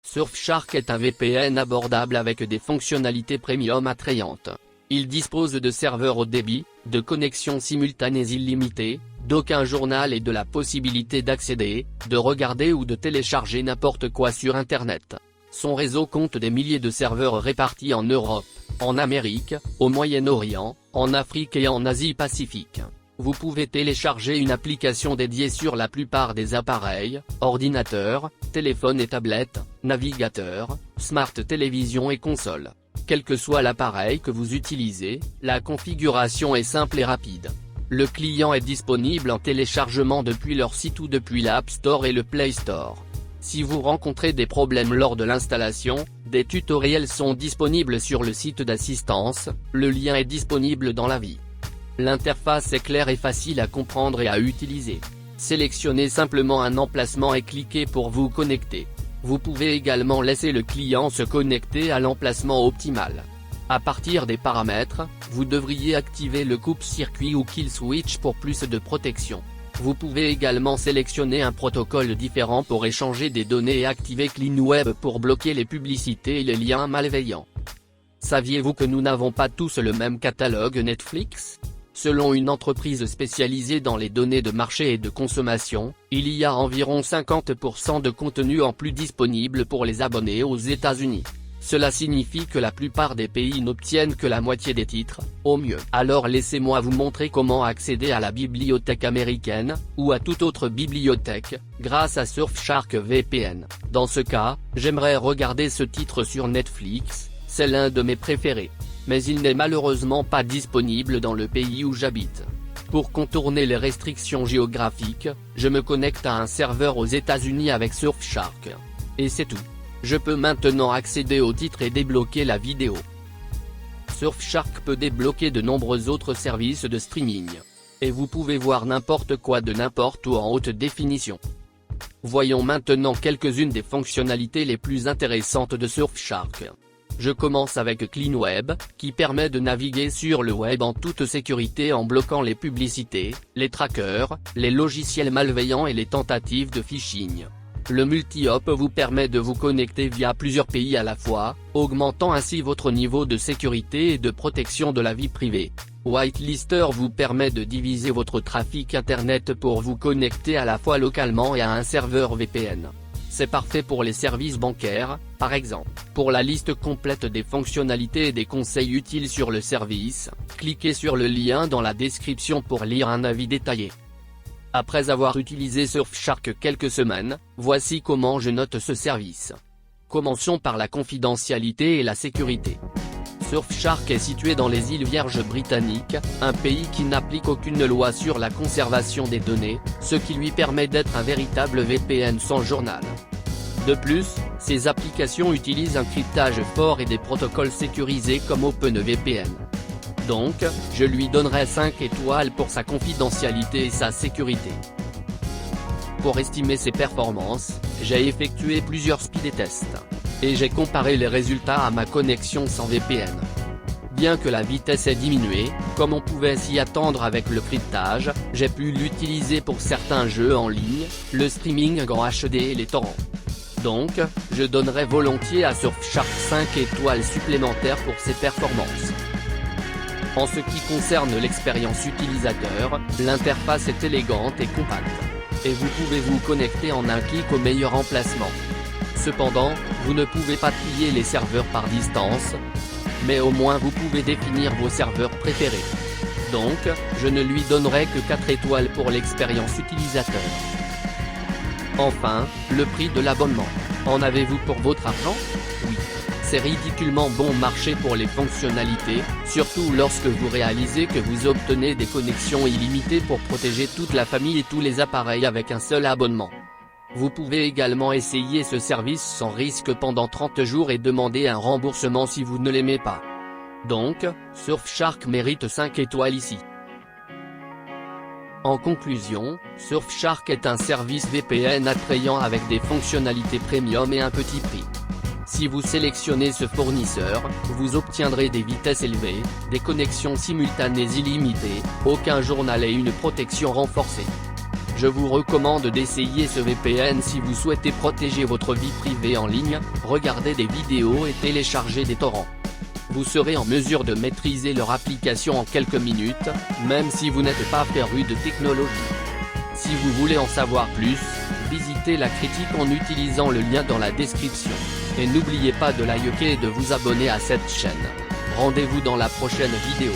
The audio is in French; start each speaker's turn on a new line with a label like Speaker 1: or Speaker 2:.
Speaker 1: Surfshark est un VPN abordable avec des fonctionnalités premium attrayantes. Il dispose de serveurs haut débit, de connexions simultanées illimitées, d'aucun journal et de la possibilité d'accéder, de regarder ou de télécharger n'importe quoi sur Internet. Son réseau compte des milliers de serveurs répartis en Europe, en Amérique, au Moyen-Orient, en Afrique et en Asie-Pacifique. Vous pouvez télécharger une application dédiée sur la plupart des appareils, ordinateurs, téléphones et tablettes, navigateurs, smart télévision et consoles. Quel que soit l'appareil que vous utilisez, la configuration est simple et rapide. Le client est disponible en téléchargement depuis leur site ou depuis l'App Store et le Play Store. Si vous rencontrez des problèmes lors de l'installation, des tutoriels sont disponibles sur le site d'assistance, le lien est disponible dans l'avis. L'interface est claire et facile à comprendre et à utiliser. Sélectionnez simplement un emplacement et cliquez pour vous connecter. Vous pouvez également laisser le client se connecter à l'emplacement optimal. À partir des paramètres, vous devriez activer le coupe-circuit ou kill switch pour plus de protection. Vous pouvez également sélectionner un protocole différent pour échanger des données et activer CleanWeb pour bloquer les publicités et les liens malveillants. Saviez-vous que nous n'avons pas tous le même catalogue Netflix ? Selon une entreprise spécialisée dans les données de marché et de consommation, il y a environ 50% de contenu en plus disponible pour les abonnés aux États-Unis. Cela signifie que la plupart des pays n'obtiennent que la moitié des titres, au mieux. Alors laissez-moi vous montrer comment accéder à la bibliothèque américaine, ou à toute autre bibliothèque, grâce à Surfshark VPN. Dans ce cas, j'aimerais regarder ce titre sur Netflix, c'est l'un de mes préférés. Mais il n'est malheureusement pas disponible dans le pays où j'habite. Pour contourner les restrictions géographiques, je me connecte à un serveur aux États-Unis avec Surfshark. Et c'est tout. Je peux maintenant accéder au titre et débloquer la vidéo. Surfshark peut débloquer de nombreux autres services de streaming. Et vous pouvez voir n'importe quoi de n'importe où en haute définition. Voyons maintenant quelques-unes des fonctionnalités les plus intéressantes de Surfshark. Je commence avec CleanWeb, qui permet de naviguer sur le web en toute sécurité en bloquant les publicités, les trackers, les logiciels malveillants et les tentatives de phishing. Le multi-hop vous permet de vous connecter via plusieurs pays à la fois, augmentant ainsi votre niveau de sécurité et de protection de la vie privée. Whitelister vous permet de diviser votre trafic Internet pour vous connecter à la fois localement et à un serveur VPN. C'est parfait pour les services bancaires, par exemple. Pour la liste complète des fonctionnalités et des conseils utiles sur le service, cliquez sur le lien dans la description pour lire un avis détaillé. Après avoir utilisé Surfshark quelques semaines, voici comment je note ce service. Commençons par la confidentialité et la sécurité. Surfshark est situé dans les îles Vierges britanniques, un pays qui n'applique aucune loi sur la conservation des données, ce qui lui permet d'être un véritable VPN sans journal. De plus, ses applications utilisent un cryptage fort et des protocoles sécurisés comme OpenVPN. Donc, je lui donnerai 5 étoiles pour sa confidentialité et sa sécurité. Pour estimer ses performances, j'ai effectué plusieurs speed tests. Et j'ai comparé les résultats à ma connexion sans VPN. Bien que la vitesse ait diminué, comme on pouvait s'y attendre avec le cryptage, j'ai pu l'utiliser pour certains jeux en ligne, le streaming en HD et les torrents. Donc, je donnerai volontiers à Surfshark 5 étoiles supplémentaires pour ses performances. En ce qui concerne l'expérience utilisateur, l'interface est élégante et compacte. Et vous pouvez vous connecter en un clic au meilleur emplacement. Cependant, vous ne pouvez pas trier les serveurs par distance, mais au moins vous pouvez définir vos serveurs préférés. Donc, je ne lui donnerai que 4 étoiles pour l'expérience utilisateur. Enfin, le prix de l'abonnement. En avez-vous pour votre argent? Oui. C'est ridiculement bon marché pour les fonctionnalités, surtout lorsque vous réalisez que vous obtenez des connexions illimitées pour protéger toute la famille et tous les appareils avec un seul abonnement. Vous pouvez également essayer ce service sans risque pendant 30 jours et demander un remboursement si vous ne l'aimez pas. Donc, Surfshark mérite 5 étoiles ici. En conclusion, Surfshark est un service VPN attrayant avec des fonctionnalités premium et un petit prix. Si vous sélectionnez ce fournisseur, vous obtiendrez des vitesses élevées, des connexions simultanées illimitées, aucun journal et une protection renforcée. Je vous recommande d'essayer ce VPN si vous souhaitez protéger votre vie privée en ligne, regarder des vidéos et télécharger des torrents. Vous serez en mesure de maîtriser leur application en quelques minutes, même si vous n'êtes pas féru de technologie. Si vous voulez en savoir plus, visitez la critique en utilisant le lien dans la description. Et n'oubliez pas de liker et de vous abonner à cette chaîne. Rendez-vous dans la prochaine vidéo.